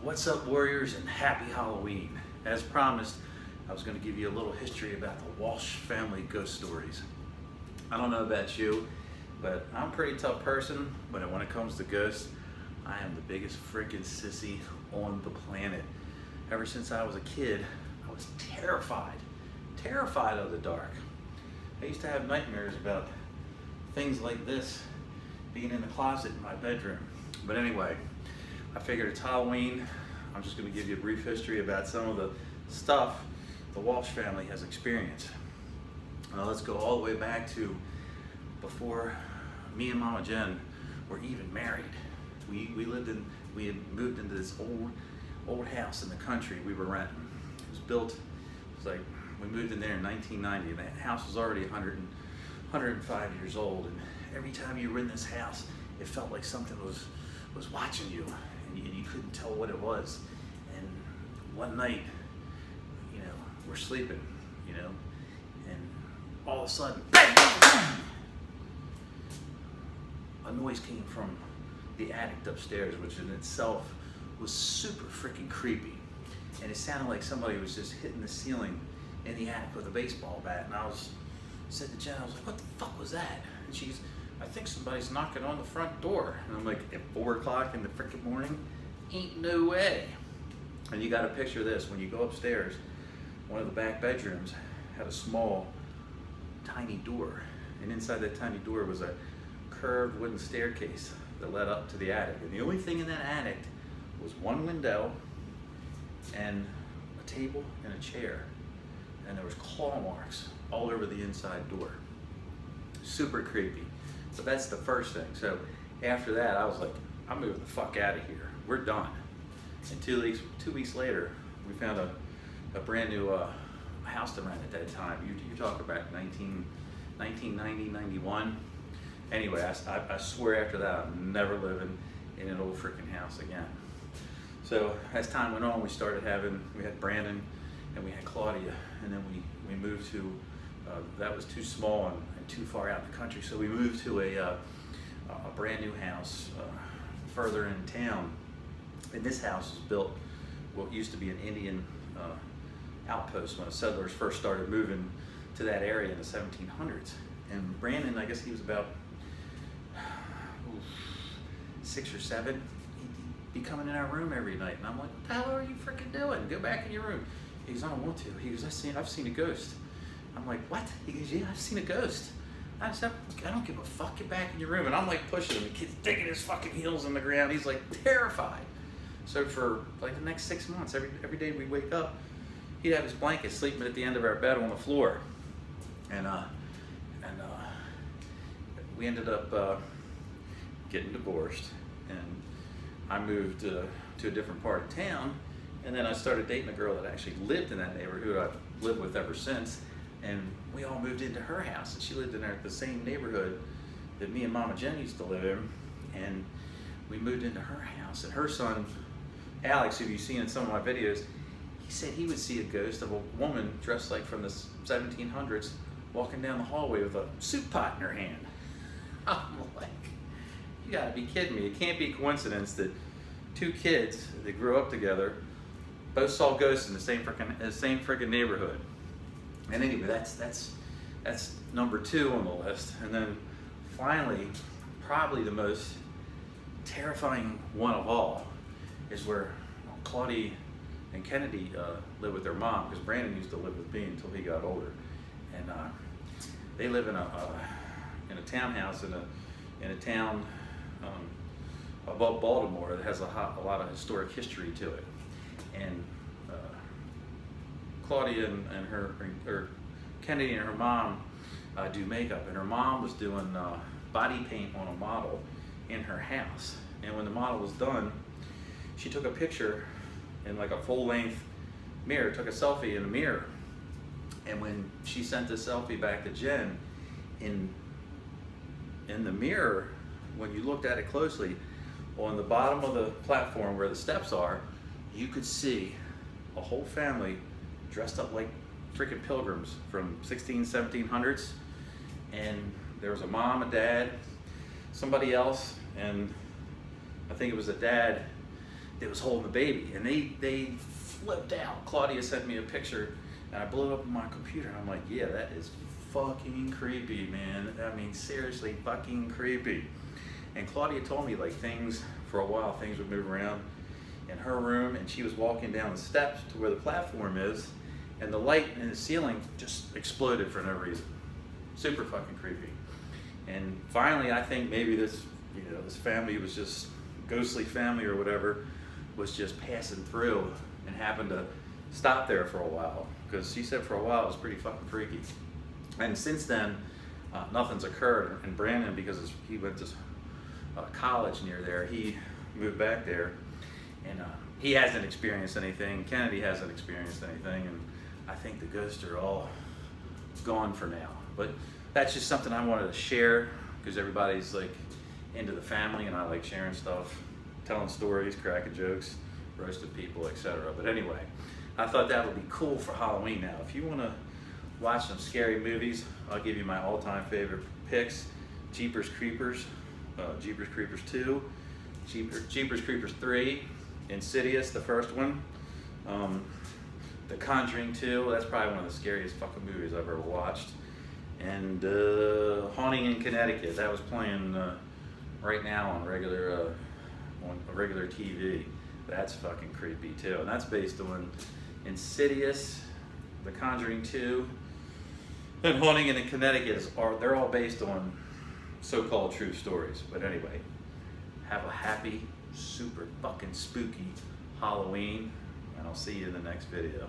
What's up, warriors, and happy Halloween. As promised, I was going to give you a little history about the Walsh family ghost stories. I don't know about you, but I'm a pretty tough person, but when it comes to ghosts, I am the biggest freaking sissy on the planet. Ever since I was a kid, I was terrified of the dark. I used to have nightmares about things like this being in the closet in my bedroom. But anyway, I figured it's Halloween. I'm just going to give you a brief history about some of the stuff the Walsh family has experienced. Let's go all the way back to before me and Mama Jen were even married. We had moved into this old house in the country we were renting. It was built, we moved in there in 1990, and the house was already 105 years old. And every time you were in this house, it felt like something was watching you, and you couldn't tell what it was. And one night, we're sleeping, and all of a sudden, bang, bang, bang, a noise came from the attic upstairs, which in itself was super freaking creepy. And it sounded like somebody was just hitting the ceiling in the attic with a baseball bat. And I said to Jen, I was like, what the fuck was that? And she's, I think somebody's knocking on the front door. And I'm like, at 4 o'clock in the freaking morning? Ain't no way. And you gotta picture this, when you go upstairs, one of the back bedrooms had a small, tiny door. And inside that tiny door was a curved wooden staircase that led up to the attic. And the only thing in that attic was one window and a table and a chair. And there was claw marks all over the inside door. Super creepy. So that's the first thing. So after that, I was like, I'm moving the fuck out of here. We're done. And 2 weeks later, we found a brand new house to rent at that time. You talk about 1990, 91. Anyway, I swear after that, I'm never living in an old freaking house again. So as time went on, we had Brandon and we had Claudia, and then we moved to, that was too small and too far out in the country, so we moved to a brand new house further in town. And this house was built what used to be an Indian outpost when the settlers first started moving to that area in the 1700s. And Brandon, I guess he was about 6 or 7. He'd be coming in our room every night, and I'm like, what the hell are you freaking doing? Go back in your room. He goes, I don't want to. He goes, I've seen a ghost. I'm like, what? He goes, yeah, I've seen a ghost. I said, I don't give a fuck, get back in your room. And I'm like pushing him, the kid's digging his fucking heels in the ground. He's like terrified. So for like the next 6 months, every day we'd wake up, he'd have his blanket sleeping at the end of our bed on the floor. And we ended up getting divorced, and I moved to a different part of town, and then I started dating a girl that actually lived in that neighborhood, who I've lived with ever since, and we all moved into her house, and she lived in the same neighborhood that me and Mama Jen used to live in, and we moved into her house, and her son, Alex, who you've seen in some of my videos, he said he would see a ghost of a woman dressed like from the 1700s walking down the hallway with a soup pot in her hand. I'm like, you gotta be kidding me. It can't be a coincidence that 2 kids that grew up together both saw ghosts in the same freaking neighborhood. And anyway, that's number 2 on the list. And then finally, probably the most terrifying one of all is where Claudia and Kennedy live with their mom, because Brandon used to live with me until he got older. And they live in a townhouse in a town above Baltimore that has a lot of historic history to it. And Claudia and her Kennedy and her mom do makeup, and her mom was doing body paint on a model in her house. And when the model was done, she took a picture in like a full-length mirror, took a selfie in a mirror. And when she sent the selfie back to Jen, in the mirror, when you looked at it closely, on the bottom of the platform where the steps are, you could see a whole family dressed up like freaking pilgrims from 1700s. And there was a mom, a dad, somebody else, and I think it was a dad that was holding the baby, and they flipped out. Claudia sent me a picture, and I blew up on my computer, and I'm like, yeah, that is fucking creepy, man. I mean, seriously, fucking creepy. And Claudia told me, like, things, for a while, things would move around in her room, and she was walking down the steps to where the platform is, and the light in the ceiling just exploded for no reason. Super fucking creepy. And finally, I think maybe this, this family was just, ghostly family or whatever, was just passing through and happened to stop there for a while, because she said for a while it was pretty fucking freaky. And since then, nothing's occurred. And Brandon, because he went to college near there, he moved back there, and he hasn't experienced anything. Kennedy hasn't experienced anything, and I think the ghosts are all gone for now. But that's just something I wanted to share, because everybody's like into the family, and I like sharing stuff, telling stories, cracking jokes, roasting people, etc. But anyway, I thought that would be cool for Halloween. Now, if you want to watch some scary movies, I'll give you my all-time favorite picks: Jeepers Creepers, Jeepers Creepers 2, Jeepers Creepers 3, Insidious, the first one, The Conjuring 2, that's probably one of the scariest fucking movies I've ever watched, and Haunting in Connecticut, that was playing right now on regular TV. That's fucking creepy too, and that's based on Insidious, The Conjuring 2, and Haunting in Connecticut. They're all based on so-called true stories. But anyway, have a happy, super fucking spooky Halloween, and I'll see you in the next video.